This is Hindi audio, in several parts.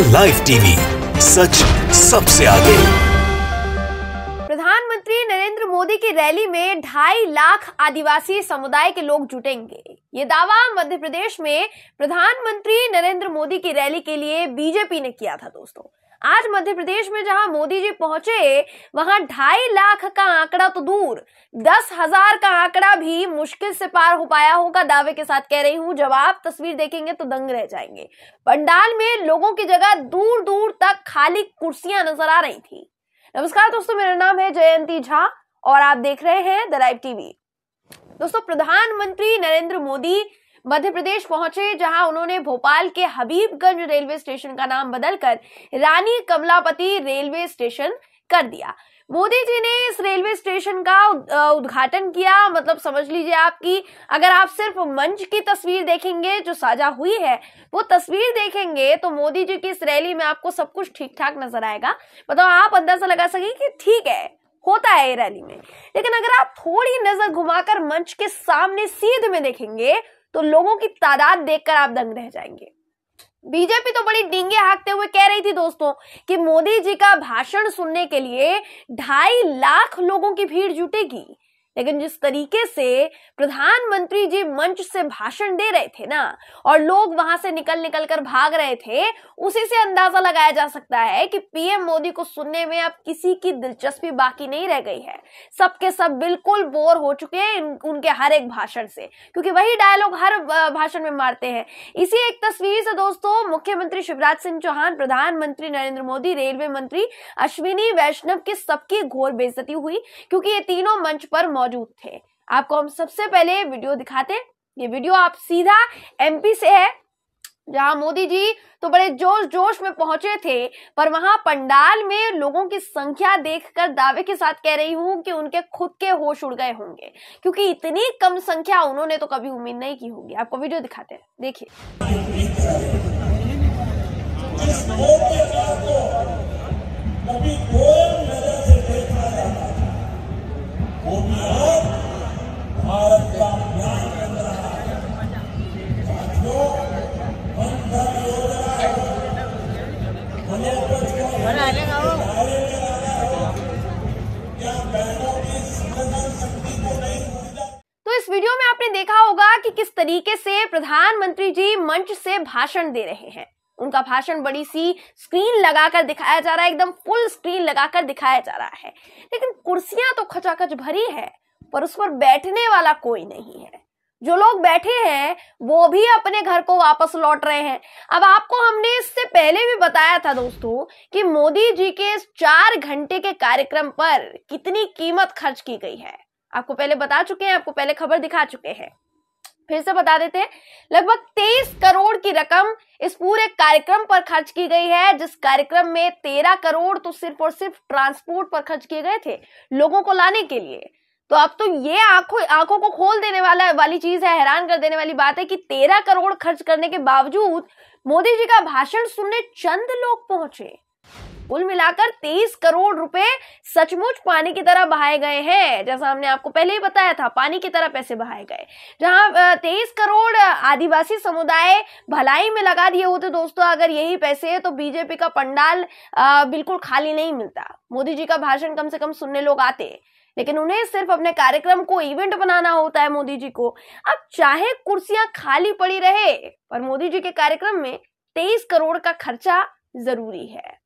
द लाइव टीवी, सच सबसे आगे। प्रधानमंत्री नरेंद्र मोदी की रैली में 2.5 लाख आदिवासी समुदाय के लोग जुटेंगे। ये दावा मध्य प्रदेश में प्रधानमंत्री नरेंद्र मोदी की रैली के लिए बीजेपी ने किया था। दोस्तों, आज मध्य प्रदेश में जहां मोदी जी पहुंचे, वहां 2.5 लाख का आंकड़ा तो दूर, 10,000 का आंकड़ा भी मुश्किल से पार हो पाया होगा, दावे के साथ कह रही हूं। जब आप तस्वीर देखेंगे तो दंग रह जाएंगे। पंडाल में लोगों की जगह दूर दूर तक खाली कुर्सियां नजर आ रही थी। नमस्कार दोस्तों, मेरा नाम है जयंती झा और आप देख रहे हैं द लाइव टीवी। दोस्तों, प्रधानमंत्री नरेंद्र मोदी मध्य प्रदेश पहुंचे, जहां उन्होंने भोपाल के हबीबगंज रेलवे स्टेशन का नाम बदलकर रानी कमलापति रेलवे स्टेशन कर दिया। मोदी जी ने इस रेलवे स्टेशन का उद्घाटन किया। मतलब समझ लीजिए आपकी, अगर आप सिर्फ मंच की तस्वीर देखेंगे जो साझा हुई है, वो तस्वीर देखेंगे तो मोदी जी की इस रैली में आपको सब कुछ ठीक ठाक नजर आएगा। मतलब आप अंदाजा लगा सकेंगे कि ठीक है, होता है ये रैली में। लेकिन अगर आप थोड़ी नजर घुमाकर मंच के सामने सीध में देखेंगे तो लोगों की तादाद देखकर आप दंग रह जाएंगे। बीजेपी तो बड़ी डींगे हाँकते हुए कह रही थी दोस्तों कि मोदी जी का भाषण सुनने के लिए 2.5 लाख लोगों की भीड़ जुटेगी। लेकिन जिस तरीके से प्रधानमंत्री जी मंच से भाषण दे रहे थे ना, और लोग वहां से निकल कर भाग रहे थे, उसी से अंदाजा लगाया जा सकता है कि पीएम मोदी को सुनने में अब किसी की दिलचस्पी बाकी नहीं रह गई है। सबके सब बिल्कुल बोर हो चुके हैं उनके हर एक भाषण से, क्योंकि वही डायलॉग हर भाषण में मारते हैं। इसी एक तस्वीर से दोस्तों, मुख्यमंत्री शिवराज सिंह चौहान, प्रधानमंत्री नरेंद्र मोदी, रेलवे मंत्री अश्विनी वैष्णव की सबकी घोर बेइज्जती हुई, क्योंकि ये तीनों मंच पर मौजूद थे। आपको हम सबसे पहले वीडियो दिखाते हैं। ये वीडियो आप सीधा एमपी से है, जहां मोदी जी तो बड़े जोश जोश में पहुंचे थे, पर वहां पंडाल में लोगों की संख्या देखकर दावे के साथ कह रही हूं कि उनके खुद के होश उड़ गए होंगे, क्योंकि इतनी कम संख्या उन्होंने तो कभी उम्मीद नहीं की होगी। आपको वीडियो दिखाते हैं, देखिए। तो इस वीडियो में आपने देखा होगा कि किस तरीके से प्रधानमंत्री जी मंच से भाषण दे रहे हैं। उनका भाषण बड़ी सी स्क्रीन लगाकर दिखाया जा रहा है, एकदम फुल स्क्रीन लगाकर दिखाया जा रहा है। लेकिन कुर्सियां तो खचाखच भरी है, पर उस पर बैठने वाला कोई नहीं है। जो लोग बैठे हैं वो भी अपने घर को वापस लौट रहे हैं। अब आपको हमने इससे पहले भी बताया था दोस्तों कि मोदी जी के इस 4 घंटे के कार्यक्रम पर कितनी कीमत खर्च की गई है। आपको पहले बता चुके हैं, आपको पहले खबर दिखा चुके हैं, फिर से बता देते हैं। लगभग 23 करोड़ की रकम इस पूरे कार्यक्रम पर खर्च की गई है, जिस कार्यक्रम में 13 करोड़ तो सिर्फ और सिर्फ ट्रांसपोर्ट पर खर्च किए गए थे, लोगों को लाने के लिए। तो अब तो ये आंखों को खोल देने वाली चीज है, हैरान कर देने वाली बात है कि 13 करोड़ खर्च करने के बावजूद मोदी जी का भाषण सुनने चंद लोग पहुंचे। कुल मिलाकर 23 करोड़ रुपए सचमुच पानी की तरह बहाए गए हैं। जैसा हमने आपको पहले ही बताया था, पानी की तरह पैसे बहाए गए। जहां 23 करोड़ आदिवासी समुदाय भलाई में लगा दिए होते दोस्तों अगर यही पैसे, तो बीजेपी का पंडाल बिल्कुल खाली नहीं मिलता। मोदी जी का भाषण कम से कम सुनने लोग आते, लेकिन उन्हें सिर्फ अपने कार्यक्रम को इवेंट बनाना होता है मोदी जी को। अब चाहे कुर्सियां खाली पड़ी रहे, पर मोदी जी के कार्यक्रम में 23 करोड़ का खर्चा जरूरी है।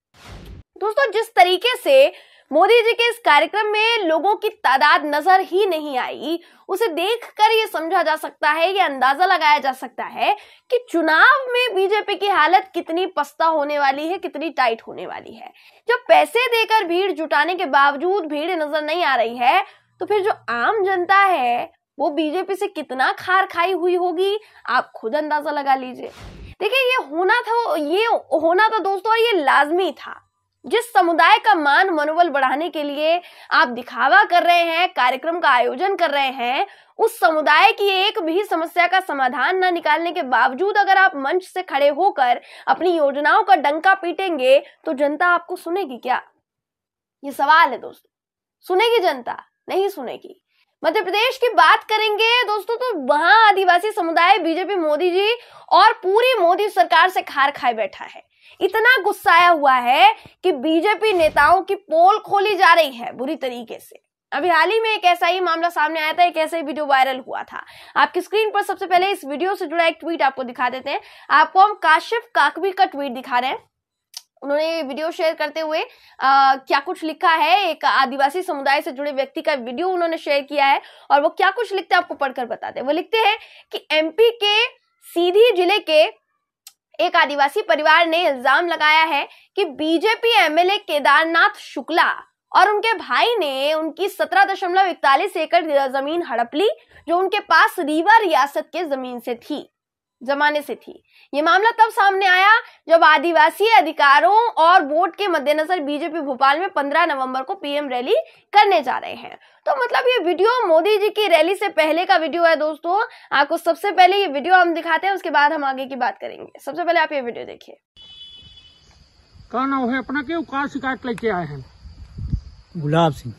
दोस्तों, जिस तरीके से मोदी जी के इस कार्यक्रम में लोगों की तादाद नजर ही नहीं आई, उसे देखकर ये समझा जा सकता है, ये अंदाजा लगाया जा सकता है कि चुनाव में बीजेपी की हालत कितनी पस्ता होने वाली है, कितनी टाइट होने वाली है। जब पैसे देकर भीड़ जुटाने के बावजूद भीड़ नजर नहीं आ रही है, तो फिर जो आम जनता है वो बीजेपी से कितना खार खाई हुई होगी, आप खुद अंदाजा लगा लीजिए। देखिए, ये होना था दोस्तों, और ये लाजमी था। जिस समुदाय का मान मनोबल बढ़ाने के लिए आप दिखावा कर रहे हैं, कार्यक्रम का आयोजन कर रहे हैं, उस समुदाय की एक भी समस्या का समाधान न निकालने के बावजूद अगर आप मंच से खड़े होकर अपनी योजनाओं का डंका पीटेंगे, तो जनता आपको सुनेगी क्या? ये सवाल है दोस्तों। सुनेगी जनता? नहीं सुनेगी। मध्य प्रदेश की बात करेंगे दोस्तों तो वहां आदिवासी समुदाय बीजेपी मोदी जी और पूरी मोदी सरकार से खार खाए बैठा है। इतना गुस्साया हुआ है कि बीजेपी नेताओं की पोल खोली जा रही है बुरी तरीके से। अभी हाल ही में एक ऐसा ही मामला सामने आया था, एक ऐसा ही वीडियो वायरल हुआ था। आपकी स्क्रीन पर सबसे पहले इस वीडियो से जुड़ा एक ट्वीट आपको दिखा देते हैं। आपको हम काशिफ काकवी का ट्वीट दिखा रहे हैं। उन्होंने ये वीडियो शेयर करते हुए क्या कुछ लिखा है, एक आदिवासी समुदाय से जुड़े व्यक्ति का वीडियो उन्होंने शेयर किया है और वो क्या कुछ लिखते हैं आपको पढ़कर बताते हैं। वो लिखते हैं कि एमपी के सीधी जिले के एक आदिवासी परिवार ने इल्जाम लगाया है कि बीजेपी एमएलए केदारनाथ शुक्ला और उनके भाई ने उनकी 17.41 एकड़ जमीन हड़प ली, जो उनके पास रीवा रियासत के जमाने से थी। ये मामला तब सामने आया जब आदिवासी अधिकारों और वोट के मद्देनजर बीजेपी भोपाल में 15 नवंबर को पीएम रैली करने जा रहे हैं। तो मतलब ये वीडियो मोदी जी की रैली से पहले का वीडियो है दोस्तों। आपको सबसे पहले ये वीडियो हम दिखाते हैं, उसके बाद हम आगे की बात करेंगे। सबसे पहले आप ये वीडियो देखिए। क्या नाम है अपना, के कार शिकायत लेके आए हैं? गुलाब सिंह।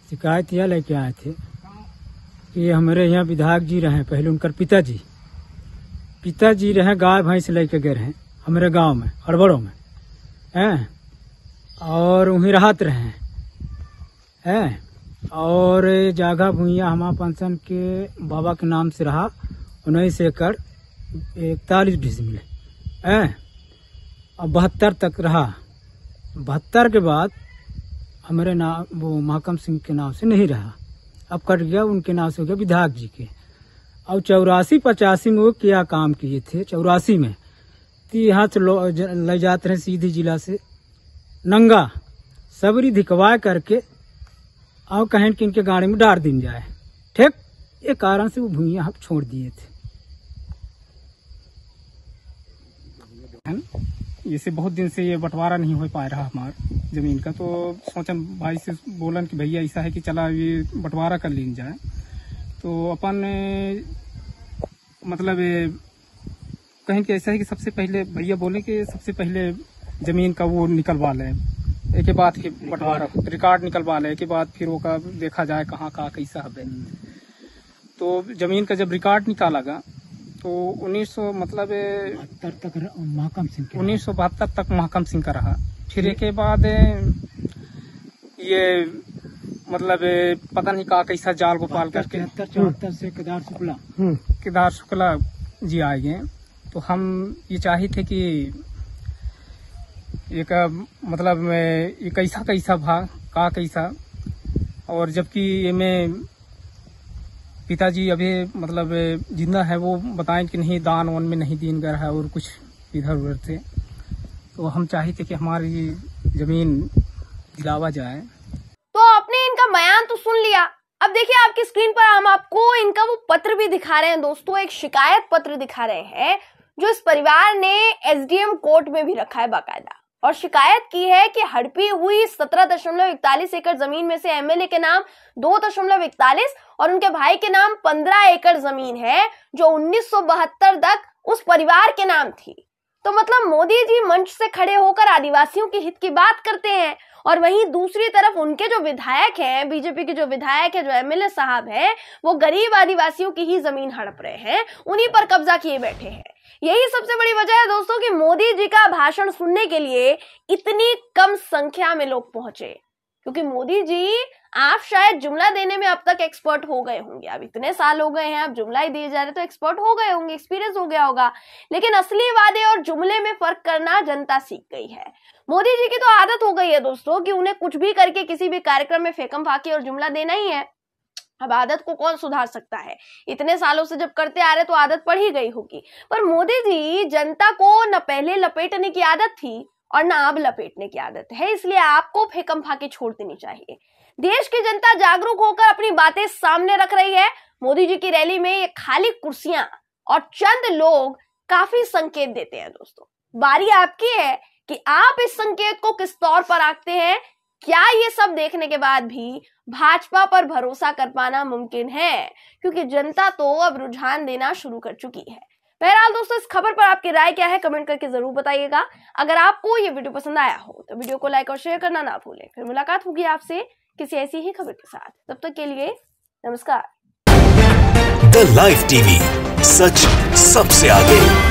शिकायत यह लेके आए थे कि हमारे यहाँ विधायक जी रहे, पहले उनकर पिताजी रहे, गाय भैंस लेके गए रहे हमारे गांव में हड़बड़ों में हैं, और वहीं राहत रहे हैं। और जागा भूइया हमारा पंचन के बाबा के नाम से रहा 19 एकड़ 41 डिसमिल है, और 72 तक रहा। 72 के बाद हमारे नाम वो महकम सिंह के नाम से नहीं रहा, अब कट गया, उनके नाम से हो गया विधायक जी के। और 84-85 में वो क्या काम किए थे 84 में, तो यहाँ से ले जाते रहे सीधी जिला से नंगा सबरी धिकवा करके और कहें कि इनके गाड़ी में डाल दिन जाए, ठीक। ये कारण से वो भूइयाँ हम छोड़ दिए थे। जैसे बहुत दिन से ये बंटवारा नहीं हो पा रहा हमारा जमीन का, तो सोचन भाई से बोलन कि भैया ऐसा है कि चला ये बंटवारा कर लीन जाए। तो अपन मतलब कहें कि ऐसा है कि सबसे पहले भैया बोले कि सबसे पहले जमीन का वो निकलवा लें, एक के बाद फिर बंटवारा रिकॉर्ड निकलवा लें, एक के बाद फिर वो का देखा जाए कहाँ कैसा है। तो जमीन का जब रिकॉर्ड निकाला तो 1972 तक महकम सिंह का रहा। फिर एक के बाद ये मतलब पता नहीं कैसा जाल गोपाल करके 73-74 से केदार शुक्ला जी आए गए। तो हम ये चाहे थे कि एक मतलब ये कैसा भाग कैसा, और जबकि ये में पिताजी अभी मतलब जिंदा है, वो बताएं कि नहीं दान वान में नहीं दीन गया है और कुछ इधर उधर से। तो हम चाहते कि हमारी जमीन दिलावा जाए। तो आपने इनका बयान तो सुन लिया। अब देखिए आपकी स्क्रीन पर हम आपको इनका वो पत्र भी दिखा रहे हैं दोस्तों, एक शिकायत पत्र दिखा रहे हैं जो इस परिवार ने एसडीएम कोर्ट में भी रखा है बाकायदा, और शिकायत की है कि हड़पी हुई 17.41 एकड़ जमीन में से एमएलए के नाम 2.41 और उनके भाई के नाम 15 एकड़ जमीन है, जो 1972 तक उस परिवार के नाम थी। तो मतलब मोदी जी मंच से खड़े होकर आदिवासियों के हित की बात करते हैं, और वहीं दूसरी तरफ उनके जो विधायक हैं, बीजेपी के जो विधायक है, जो एमएलए साहब हैं, वो गरीब आदिवासियों की ही जमीन हड़प रहे हैं, उन्हीं पर कब्जा किए बैठे हैं। यही सबसे बड़ी वजह है दोस्तों कि मोदी जी का भाषण सुनने के लिए इतनी कम संख्या में लोग पहुंचे, क्योंकि मोदी जी आप शायद जुमला देने में अब तक एक्सपर्ट हो गए होंगे। अब इतने साल हो गए हैं, अब जुमला ही दिए जा रहे तो एक्सपर्ट हो गए होंगे, एक्सपीरियंस हो गया होगा। लेकिन असली वादे और जुमले में फर्क करना जनता सीख गई है। मोदी जी की तो आदत हो गई है दोस्तों कि उन्हें कुछ भी करके किसी भी कार्यक्रम में फेकम फाकी और जुमला देना ही है। अब आदत को कौन सुधार सकता है? इतने सालों से जब करते आ रहे तो आदत पड़ ही गई होगी। पर मोदी जी जनता को न पहले लपेटने की आदत थी और न अब लपेटने की आदत है, इसलिए आपको फेकम फाकी छोड़ देनी चाहिए। देश की जनता जागरूक होकर अपनी बातें सामने रख रही है। मोदी जी की रैली में ये खाली कुर्सियां और चंद लोग काफी संकेत देते हैं दोस्तों। बारी आपकी है कि आप इस संकेत को किस तौर पर आंकते हैं। क्या ये सब देखने के बाद भी भाजपा पर भरोसा कर पाना मुमकिन है? क्योंकि जनता तो अब रुझान देना शुरू कर चुकी है। बहरहाल दोस्तों, इस खबर पर आपकी राय क्या है कमेंट करके जरूर बताइएगा। अगर आपको ये वीडियो पसंद आया हो तो वीडियो को लाइक और शेयर करना ना भूलें। फिर मुलाकात होगी आपसे किसी ऐसी ही खबर के साथ। तब तक के लिए नमस्कार। द लाइव टीवी, सच सबसे आगे।